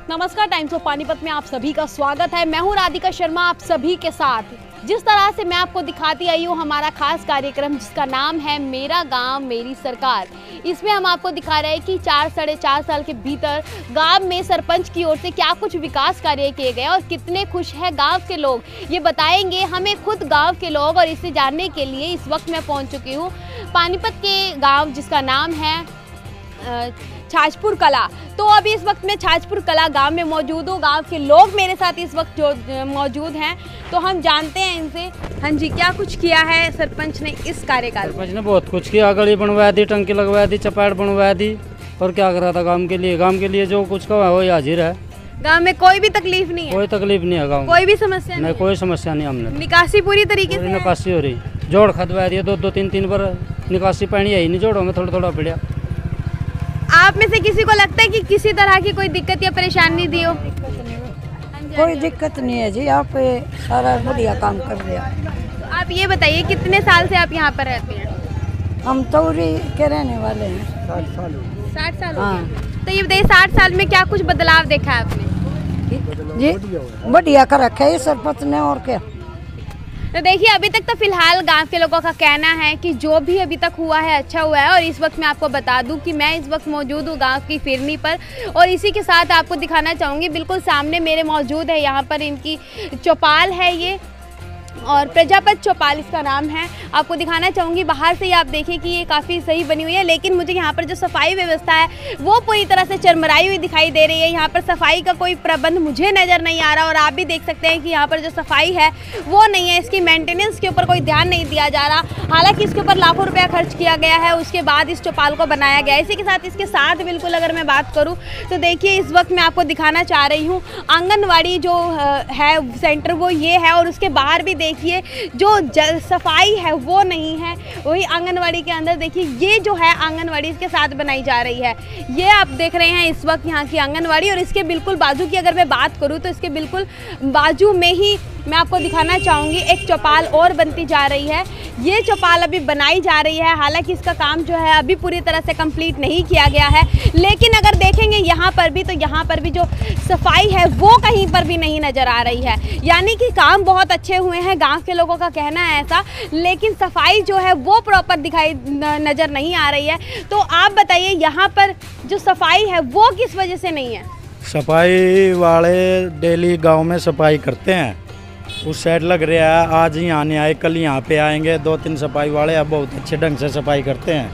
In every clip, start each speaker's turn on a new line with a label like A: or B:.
A: नमस्कार, times of Panipat में आप सभी का स्वागत है। मैं हूं राधिका शर्मा आप सभी के साथ। जिस तरह से मैं आपको दिखाती आई हूं हमारा खास कार्यक्रम जिसका नाम है मेरा गांव मेरी सरकार, इसमें हम आपको दिखा रहे हैं कि 4-4.5 साल के भीतर गांव में सरपंच की ओर से क्या कुछ विकास कार्य किए गए और कितने खुश हैं गांव के लोग, ये बताएंगे हमें खुद गांव के लोग। और इसे जानने के लिए इस वक्त मैं पहुंच चुकी हूँ पानीपत के गाँव जिसका नाम है छाछपुर कला। तो अभी इस वक्त मैं छाछपुर कला गांव में मौजूद हूँ। गांव के लोग मेरे साथ इस वक्त जो मौजूद हैं, तो हम जानते हैं इनसे। हाँ जी, क्या कुछ किया है सरपंच ने इस कार्यकाल?
B: सरपंच ने बहुत कुछ किया, गली बनवाया दी, टंकी लगवाया दी, चपाट बनवाया दी, और क्या करा था गांव के लिए। गांव के लिए जो कुछ कहा वही हाजिर है।
A: गांव में कोई भी तकलीफ नहीं है?
B: कोई तकलीफ नहीं है गाँव,
A: कोई भी समस्या नहीं?
B: कोई समस्या नहीं। हमने
A: निकासी पूरी तरीके से
B: निकासी हो रही, जोड़ खदवा दिया, 2-3 बार निकासी पानी है ही नहीं, जोड़ों में थोड़ा पड़ा।
A: आप में से किसी को लगता है कि किसी तरह की कोई दिक्कत या परेशानी दी हो?
C: कोई दिक्कत नहीं है जी, आप सारा बढ़िया काम कर रहे हैं।
A: तो आप ये बताइए कितने साल से आप यहाँ पर रहते हैं?
C: हम तौरी के रहने वाले हैं।
A: 60 साल?
C: हाँ।
A: तो ये बताइए 60 साल में क्या कुछ बदलाव देखा है आपने?
C: जी बढ़िया कर रखा है सरपंच ने, और क्या।
A: तो देखिए, अभी तक तो फिलहाल गांव के लोगों का कहना है कि जो भी अभी तक हुआ है अच्छा हुआ है। और इस वक्त मैं आपको बता दूं कि मैं इस वक्त मौजूद हूँ गांव की फिरनी पर, और इसी के साथ आपको दिखाना चाहूँगी, बिल्कुल सामने मेरे मौजूद है यहाँ पर इनकी चौपाल है ये, और प्रजापत चौपाल इसका नाम है। आपको दिखाना चाहूँगी, बाहर से ही आप देखिए कि ये काफ़ी सही बनी हुई है, लेकिन मुझे यहाँ पर जो सफाई व्यवस्था है वो पूरी तरह से चरमराई हुई दिखाई दे रही है। यहाँ पर सफाई का कोई प्रबंध मुझे नज़र नहीं आ रहा, और आप भी देख सकते हैं कि यहाँ पर जो सफाई है वो नहीं है, इसकी मेंटेनेंस के ऊपर कोई ध्यान नहीं दिया जा रहा। हालांकि इसके ऊपर लाखों रुपया खर्च किया गया है, उसके बाद इस चौपाल को बनाया गया है। इसी के साथ इसके साथ बिल्कुल अगर मैं बात करूँ तो देखिए, इस वक्त मैं आपको दिखाना चाह रही हूँ आंगनवाड़ी जो है सेंटर वो ये है, और उसके बाहर भी देखिए जो सफाई है वो नहीं है। वही आंगनवाड़ी के अंदर देखिए, ये जो है आंगनवाड़ी इसके साथ बनाई जा रही है। ये आप देख रहे हैं इस वक्त यहाँ की आंगनवाड़ी, और इसके बिल्कुल बाजू की अगर मैं बात करूँ तो इसके बिल्कुल बाजू में ही मैं आपको दिखाना चाहूँगी एक चौपाल और बनती जा रही है। ये चौपाल अभी बनाई जा रही है, हालांकि इसका काम जो है अभी पूरी तरह से कंप्लीट नहीं किया गया है, लेकिन अगर देखेंगे यहाँ पर भी, तो यहाँ पर भी जो सफाई है वो कहीं पर भी नहीं नज़र आ रही है। यानी कि काम बहुत अच्छे हुए हैं, गांव के लोगों का कहना है ऐसा, लेकिन सफाई जो है वो प्रॉपर दिखाई नज़र नहीं आ रही है। तो आप बताइए, यहाँ पर जो सफाई है वो किस वजह से नहीं है?
D: सफाई वाले डेली गांव में सफाई करते हैं, उस साइड लग रहा है, आज यहाँ नहीं आए कल यहाँ पे आएंगे। 2-3 सफाई वाले अब बहुत अच्छे ढंग से सफाई करते हैं,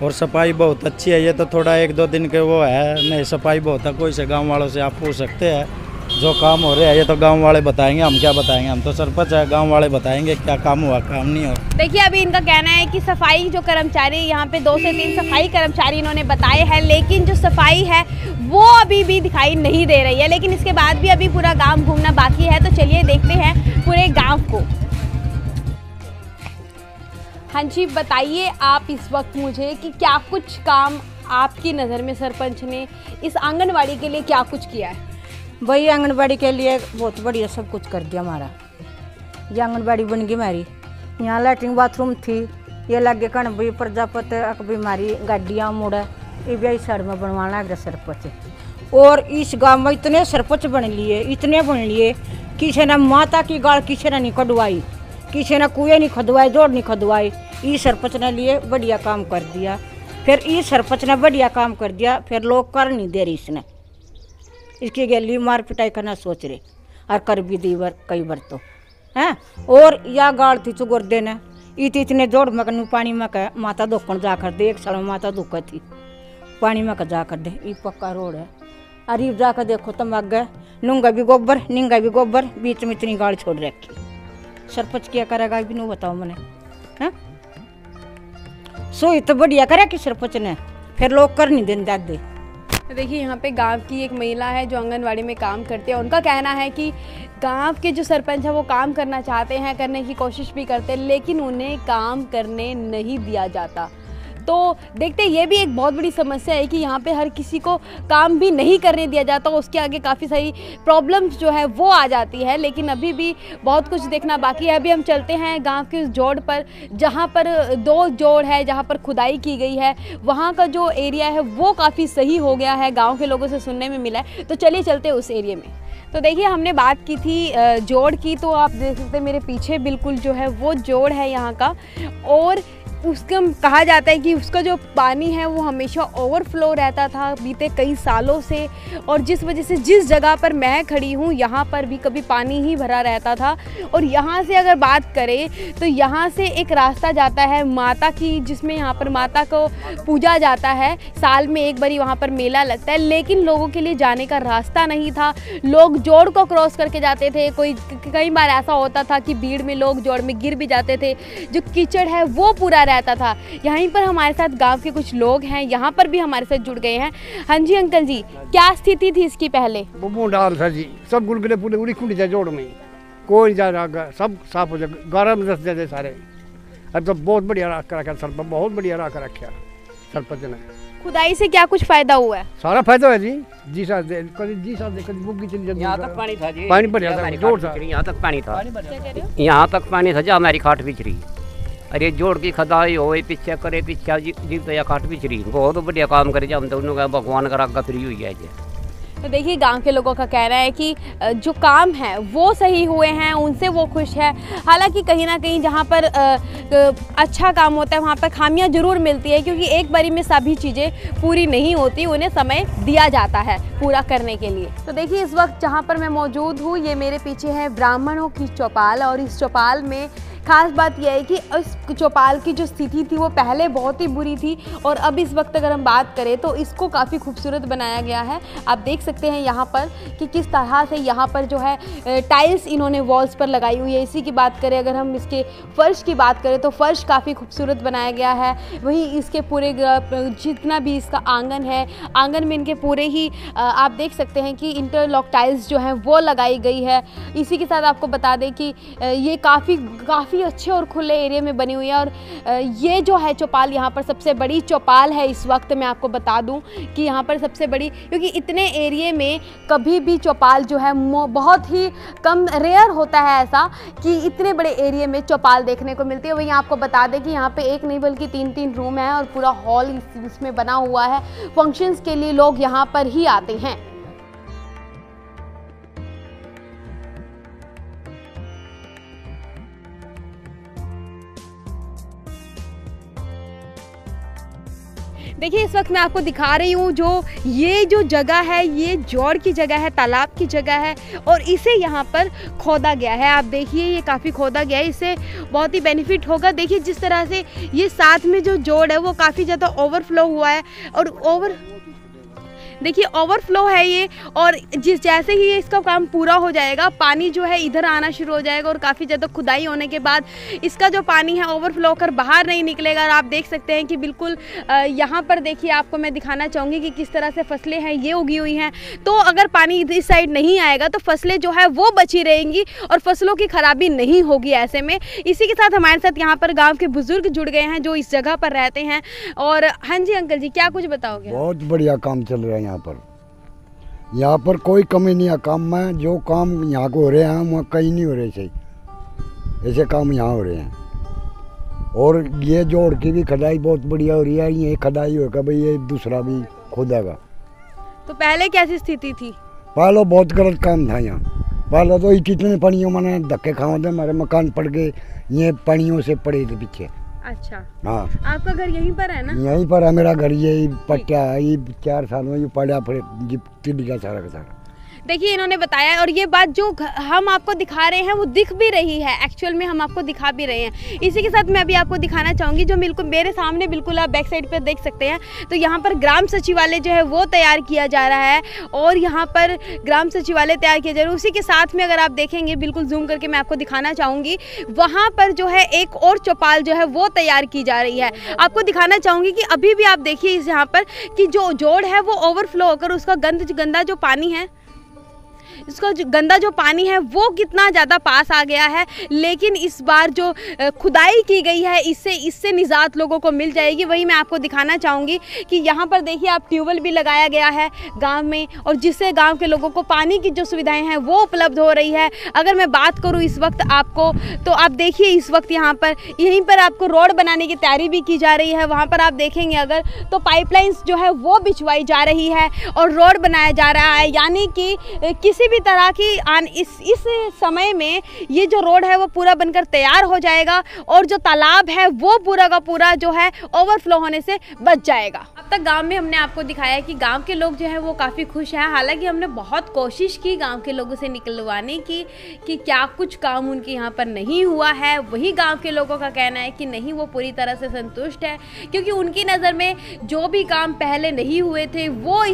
D: और सफाई बहुत अच्छी है। ये तो थोड़ा 1-2 दिन के वो है, नहीं सफाई बहुत है। कोई से गांव वालों से आप पूछ सकते हैं जो काम हो रहा है, ये तो गांव वाले बताएंगे, हम क्या बताएंगे। हम तो सरपंच है, गांव वाले बताएंगे क्या काम हुआ काम नहीं हुआ।
A: देखिए, अभी इनका कहना है कि सफाई जो कर्मचारी यहाँ पे 2 से 3 सफाई कर्मचारी इन्होंने बताए हैं, लेकिन जो सफाई है वो अभी भी दिखाई नहीं दे रही है। लेकिन इसके बाद भी अभी पूरा गांव घूमना बाकी है, तो चलिए देखते हैं पूरे गांव को। हाँ जी, बताइए आप इस वक्त मुझे कि क्या कुछ काम आपकी नज़र में सरपंच ने इस आंगनवाड़ी के लिए क्या कुछ किया है?
C: भाई आंगनबाड़ी के लिए बहुत बढ़िया सब कुछ कर दिया हमारा। ये आंगनबाड़ी बन गई हमारी, यहाँ लैट्रिन बाथरूम थी, ये लगे कण भाई प्रजापत अभी हमारी गाड़ियाँ मुड़ ये भी साइड में बनवाना है सरपंच। और इस गांव में इतने सरपंच बन लिए, इतने बन लिए, किसी ने माता की गाड़ किसी ने नहीं कटवाई, किसी ने कुएं नहीं खदवाए, जोड़ नहीं खदवाई। इस सरपंच ने लिए बढ़िया काम कर दिया। फिर इस सरपंच ने बढ़िया काम कर दिया, फिर लोग कर नहीं दे रही इसने, इसकी गैली मार पिटाई करना सोच रहे, और कर भी दी कई बार तो हैं। और या गाड़ थी चुगुर्दे ने इतने जोड़ में पानी में कह माता धोकन जाकर दे। 1 साल में माता धोखा थी, पानी में का जाकर दे। ये पक्का रोड है, अरीब जाकर देखो तुम आगे नूंगा भी गोबर निंगा भी गोबर, बीच में इतनी गाड़ छोड़ रखी। सरपंच क्या करेगा भी नहीं बताओ मैंने, हैं। सो तो बढ़िया करे कि सरपंच ने, फिर लोग कर नहीं देने दे।
A: देखिए, यहाँ पे गांव की एक महिला है जो आंगनवाड़ी में काम करती है। उनका कहना है कि गांव के जो सरपंच है वो काम करना चाहते हैं, करने की कोशिश भी करते हैं, लेकिन उन्हें काम करने नहीं दिया जाता। तो देखते हैं, ये भी एक बहुत बड़ी समस्या है कि यहाँ पे हर किसी को काम भी नहीं करने दिया जाता, उसके आगे काफ़ी सारी प्रॉब्लम्स जो है वो आ जाती है। लेकिन अभी भी बहुत कुछ देखना बाकी है। अभी हम चलते हैं गांव के उस जोड़ पर जहाँ पर 2 जोड़ है, जहाँ पर खुदाई की गई है। वहाँ का जो एरिया है वो काफ़ी सही हो गया है, गाँव के लोगों से सुनने में मिला है। तो चलिए चलते हैं उस एरिया में। तो देखिए, हमने बात की थी जोड़ की, तो आप देख सकते हैं मेरे पीछे बिल्कुल जो है वो जोड़ है यहाँ का। और उसका कहा जाता है कि उसका जो पानी है वो हमेशा ओवरफ्लो रहता था बीते कई सालों से, और जिस वजह से जिस जगह पर मैं खड़ी हूँ यहाँ पर भी कभी पानी ही भरा रहता था। और यहाँ से अगर बात करें तो यहाँ से एक रास्ता जाता है माता की, जिसमें यहाँ पर माता को पूजा जाता है। साल में एक बारी वहाँ पर मेला लगता है, लेकिन लोगों के लिए जाने का रास्ता नहीं था। लोग जोड़ को क्रॉस करके जाते थे। कई बार ऐसा होता था कि भीड़ में लोग जोड़ में गिर भी जाते थे, जो कीचड़ है वो पूरा रहता था। यहीं पर हमारे साथ गांव के कुछ लोग हैं, यहाँ पर भी हमारे साथ जुड़ गए हैं। हाँ जी अंकल जी, क्या स्थिति थी इसकी पहले?
E: वो डाल था जी, सब गुलगुले पूरे उड़ी खुंडी जाए जोड़ में, कोई जा रहा, सब साफ हो जाए, 12 में 10 जाते सारे। अब तो बहुत बढ़िया रखा सरपंच, बहुत बढ़िया रखा रखा सरपंच ने।
A: खुदाई से क्या कुछ फायदा हुआ है?
E: सारा फायदा है जी साहब कभी बुग्गी चली जाती।
F: यहाँ तक पानी था जी,
E: पानी बढ़िया था, जोड़ था,
F: यहाँ तक पानी था, यहाँ तक पानी था जो हमारी खाट बिछ रही। अरे जोड़ की खदाई हो पीछे करे, पीछे जीव तो खाट बिछ रही, बहुत बढ़िया काम करे। हम तो उन्होंने भगवान का रागा फ्री हुई है जी।
A: तो देखिए, गांव के लोगों का कहना है कि जो काम है वो सही हुए हैं, उनसे वो खुश है। हालांकि कहीं ना कहीं जहां पर अच्छा काम होता है वहां पर खामियां जरूर मिलती है, क्योंकि एक बारी में सभी चीज़ें पूरी नहीं होती, उन्हें समय दिया जाता है पूरा करने के लिए। तो देखिए, इस वक्त जहां पर मैं मौजूद हूँ, ये मेरे पीछे है ब्राह्मणों की चौपाल। और इस चौपाल में खास बात यह है कि इस चौपाल की जो स्थिति थी वो पहले बहुत ही बुरी थी, और अब इस वक्त अगर हम बात करें तो इसको काफ़ी खूबसूरत बनाया गया है। आप देख सकते हैं यहाँ पर कि किस तरह से यहाँ पर जो है टाइल्स इन्होंने वॉल्स पर लगाई हुई है। इसी की बात करें, अगर हम इसके फ़र्श की बात करें तो फ़र्श काफ़ी खूबसूरत बनाया गया है। वहीं इसके पूरे जितना भी इसका आंगन है, आंगन में इनके पूरे ही आप देख सकते हैं कि इंटरलॉक टाइल्स जो हैं वो लगाई गई है। इसी के साथ आपको बता दें कि ये काफ़ी अच्छे और खुले एरिया में बनी हुई है। और ये जो है चौपाल यहाँ पर सबसे बड़ी चौपाल है इस वक्त। मैं आपको बता दूं कि यहाँ पर सबसे बड़ी, क्योंकि इतने एरिया में कभी भी चौपाल जो है बहुत ही कम, रेयर होता है ऐसा कि इतने बड़े एरिया में चौपाल देखने को मिलती है। वहीं आपको बता दें कि यहाँ पे एक नहीं बल्कि 3-3 रूम है और पूरा हॉल इसमें बना हुआ है। फंक्शंस के लिए लोग यहाँ पर ही आते हैं। देखिए, इस वक्त मैं आपको दिखा रही हूँ ये जो जगह है, ये जोड़ की जगह है, तालाब की जगह है, और इसे यहाँ पर खोदा गया है। आप देखिए, ये काफ़ी खोदा गया है, इससे बहुत ही बेनिफिट होगा। देखिए जिस तरह से ये साथ में जो जोड़ है वो काफ़ी ज़्यादा ओवरफ्लो हुआ है, और देखिए ओवरफ्लो है ये। और जैसे ही ये इसका काम पूरा हो जाएगा, पानी जो है इधर आना शुरू हो जाएगा, और काफ़ी ज़्यादा खुदाई होने के बाद इसका जो पानी है ओवरफ्लो कर बाहर नहीं निकलेगा। और आप देख सकते हैं कि बिल्कुल यहाँ पर देखिए, आपको मैं दिखाना चाहूँगी कि किस तरह से फसलें हैं ये उगी हुई हैं। तो अगर पानी इस साइड नहीं आएगा तो फसलें जो है वो बची रहेंगी और फसलों की खराबी नहीं होगी ऐसे में। इसी के साथ हमारे साथ यहाँ पर गाँव के बुजुर्ग जुड़ गए हैं जो इस जगह पर रहते हैं। और हाँ जी अंकल जी, क्या कुछ बताओगे?
E: बहुत बढ़िया काम चल रहा है यहाँ पर कोई कमी नहीं है काम में। जो काम यहाँ को हो रहे हैं वहाँ कहीं नहीं हो रहे सही, ऐसे काम यहाँ हो रहे हैं। और ये जोड़ की भी खदाई बहुत बढ़िया हो रही है। ये खदाई होगा भाई, ये दूसरा भी खोदेगा।
A: तो पहले कैसी स्थिति थी?
E: पहले बहुत गलत काम था यहाँ। पहले तो कितने पानियों मैंने धक्के खाओ थे, हमारे मकान पड़ गए, ये पानियों से पड़े थे पीछे।
A: अच्छा,
E: हाँ।
A: आपका घर यहीं पर है ना?
E: यहीं पर है मेरा घर। ये पट्टा ये 4 साल में ये पड़ा फिर टिड्डी का सारा का सारा।
A: देखिए इन्होंने बताया, और ये बात जो हम आपको दिखा रहे हैं वो दिख भी रही है, एक्चुअल में हम आपको दिखा भी रहे हैं। इसी के साथ मैं अभी आपको दिखाना चाहूँगी, जो बिल्कुल मेरे सामने बिल्कुल आप बैक साइड पर देख सकते हैं। तो यहाँ पर ग्राम सचिवालय जो है वो तैयार किया जा रहा है, और यहाँ पर ग्राम सचिवालय तैयार किया जा रहा है। उसी के साथ में अगर आप देखेंगे, बिल्कुल जूम करके मैं आपको दिखाना चाहूँगी, वहाँ पर जो है एक और चौपाल जो है वो तैयार की जा रही है। आपको दिखाना चाहूँगी कि अभी भी आप देखिए इस यहाँ पर कि जो जोड़ है वो ओवरफ्लो होकर उसका गंदा जो पानी है, इसका जो गंदा जो पानी है वो कितना ज़्यादा पास आ गया है। लेकिन इस बार जो खुदाई की गई है इससे निजात लोगों को मिल जाएगी। वही मैं आपको दिखाना चाहूँगी कि यहाँ पर देखिए आप ट्यूबवेल भी लगाया गया है गांव में, और जिससे गांव के लोगों को पानी की जो सुविधाएं हैं वो उपलब्ध हो रही है। अगर मैं बात करूँ इस वक्त आपको, तो आप देखिए इस वक्त यहाँ पर यहीं पर आपको रोड बनाने की तैयारी भी की जा रही है। वहाँ पर आप देखेंगे अगर तो पाइपलाइंस जो है वो बिछवाई जा रही है और रोड बनाया जा रहा है, यानी कि किसी भी तरह की इस समय में ये जो रोड है वो पूरा बनकर तैयार हो जाएगा और जो तालाब है वो पूरा का पूरा जो है ओवरफ्लो होने से बच जाएगा। अब तक गांव में हमने आपको दिखाया कि गांव के लोग जो है वो काफ़ी खुश हैं। हालांकि हमने बहुत कोशिश की गांव के लोगों से निकलवाने की कि क्या कुछ काम उनके यहाँ पर नहीं हुआ है। वही गांव के लोगों का कहना है कि नहीं, वो पूरी तरह से संतुष्ट है, क्योंकि उनकी नज़र में जो भी काम पहले नहीं हुए थे वो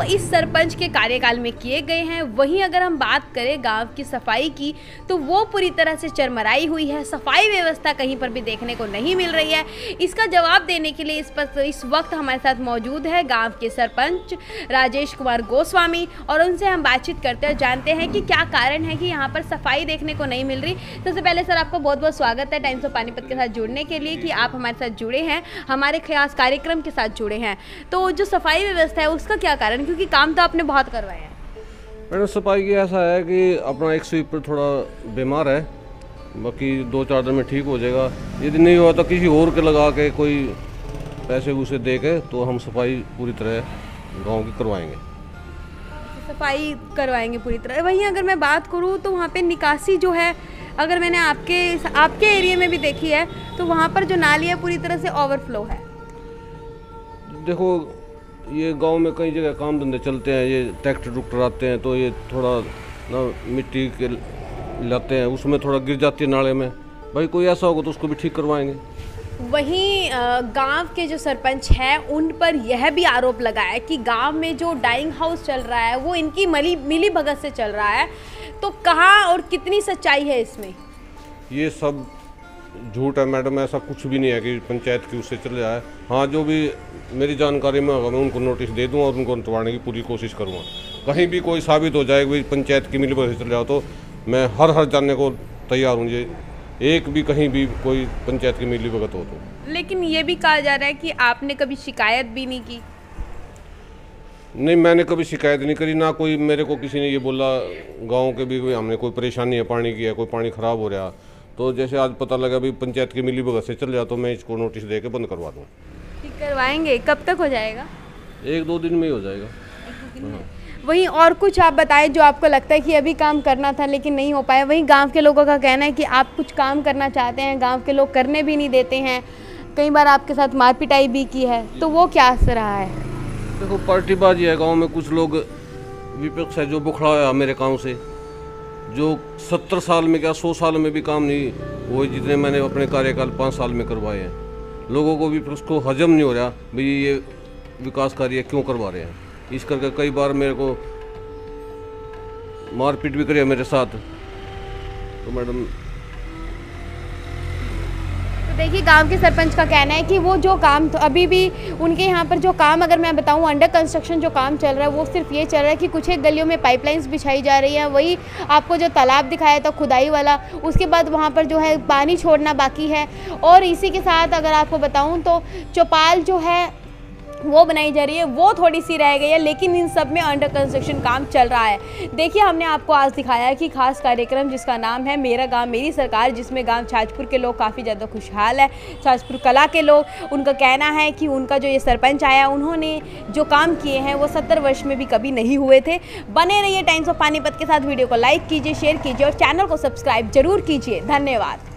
A: इस सरपंच के कार्यकाल में किए गए हैं। वहीं अगर हम बात करें गांव की सफाई की, तो वो पूरी तरह से चरमराई हुई है। सफाई व्यवस्था कहीं पर भी देखने को नहीं मिल रही है। इसका जवाब देने के लिए इस वक्त हमारे साथ मौजूद है गांव के सरपंच राजेश कुमार गोस्वामी, और उनसे हम बातचीत करते हैं, जानते हैं कि क्या कारण है कि यहाँ पर सफाई देखने को नहीं मिल रही। सबसे पहले सर आपका बहुत बहुत स्वागत है टाइम्स ऑफ पानीपत के साथ जुड़ने के लिए, कि आप हमारे साथ जुड़े हैं, हमारे खास कार्यक्रम के साथ जुड़े हैं। तो जो सफाई व्यवस्था है उसका क्या कारण, क्योंकि काम तो आपने बहुत करवाए हैं।
G: मैडम सफाई की ऐसा है कि अपना एक स्वीपर थोड़ा बीमार है, बाकी 2-4 दिन में ठीक हो जाएगा। यदि नहीं हुआ तो किसी और के लगा के कोई पैसे उसे दे के तो हम सफाई पूरी तरह गांव की करवाएंगे।
A: सफाई करवाएंगे पूरी तरह। वहीं अगर मैं बात करूं तो वहाँ पे निकासी जो है, अगर मैंने आपके एरिया में भी देखी है, तो वहाँ पर जो नाली है पूरी तरह से ओवरफ्लो है।
G: देखो ये गांव में कई जगह काम धंधे चलते हैं, ये ट्रैक्टर आते हैं तो ये थोड़ा ना मिट्टी के लाते हैं, उसमें थोड़ा गिर जाती है नाले में। भाई कोई ऐसा होगा तो उसको भी ठीक करवाएंगे।
A: वहीं गांव के जो सरपंच हैं उन पर यह भी आरोप लगा है कि गांव में जो डाइंग हाउस चल रहा है वो इनकी मिली भगत से चल रहा है। तो कहाँ और कितनी सच्चाई है इसमें?
G: ये सब झूठ है मैडम, ऐसा कुछ भी नहीं है कि पंचायत की उससे चल रहा है। हाँ, जो भी मेरी जानकारी में होगा मैं उनको नोटिस दे दूंगा और उनको निपटवाने की पूरी कोशिश करूँगा। कहीं भी कोई साबित हो जाए कि पंचायत की मिलीभगत से चल रहा तो मैं हर जानने को तैयार हूँ। ये एक भी कहीं भी कोई पंचायत की मिलीभगत हो तो।
A: लेकिन ये भी कहा जा रहा है कि आपने कभी शिकायत भी नहीं की।
G: नहीं, मैंने कभी शिकायत नहीं करी, ना कोई मेरे को किसी ने ये बोला गाँव के भी कोई हमने कोई परेशानी है पानी की है, कोई पानी खराब हो रहा। तो जैसे आज पता लगा भी पंचायत की मिलीभगत से चल रहा तो मैं इसको नोटिस दे के बंद करवा दूँ।
A: ठीक करवाएंगे? कब तक हो जाएगा?
G: 1-2 दिन में ही हो जाएगा।
A: वहीं और कुछ आप बताएं जो आपको लगता है कि अभी काम करना था लेकिन नहीं हो पाया। वहीं गांव के लोगों का कहना है कि आप कुछ काम करना चाहते हैं, गांव के लोग करने भी नहीं देते हैं, कई बार आपके साथ मार पिटाई भी की है, तो वो क्या असर रहा है?
G: देखो पार्टीबाजी है गांव में, कुछ लोग विपक्ष है जो बुखड़ा हुआ मेरे काम से, जो 70 साल में क्या 100 साल में भी काम नहीं हुए जितने मैंने अपने कार्यकाल 5 साल में करवाए हैं। लोगों को भी उसको हजम नहीं हो रहा भाई ये विकास कार्य क्यों करवा रहे हैं। इस करके कई बार मेरे को मारपीट भी करी मेरे साथ। तो मैडम
A: तो देखिए गांव के सरपंच का कहना है कि वो जो काम तो अभी भी उनके यहाँ पर जो काम, अगर मैं बताऊँ अंडर कंस्ट्रक्शन जो काम चल रहा है वो सिर्फ ये चल रहा है कि कुछ एक गलियों में पाइपलाइंस बिछाई जा रही है। वही आपको जो तालाब दिखाया था खुदाई वाला, उसके बाद वहाँ पर जो है पानी छोड़ना बाकी है। और इसी के साथ अगर आपको बताऊँ तो चौपाल जो है वो बनाई जा रही है, वो थोड़ी सी रह गई है, लेकिन इन सब में अंडर कंस्ट्रक्शन काम चल रहा है। देखिए हमने आपको आज दिखाया है कि खास कार्यक्रम जिसका नाम है मेरा गांव मेरी सरकार, जिसमें गांव छाजपुर के लोग काफ़ी ज़्यादा खुशहाल है। छाजपुर कला के लोग, उनका कहना है कि उनका जो ये सरपंच आया उन्होंने जो काम किए हैं वो 70 वर्ष में भी कभी नहीं हुए थे। बने रहिए टाइम्स ऑफ पानीपत के साथ, वीडियो को लाइक कीजिए, शेयर कीजिए और चैनल को सब्सक्राइब जरूर कीजिए। धन्यवाद।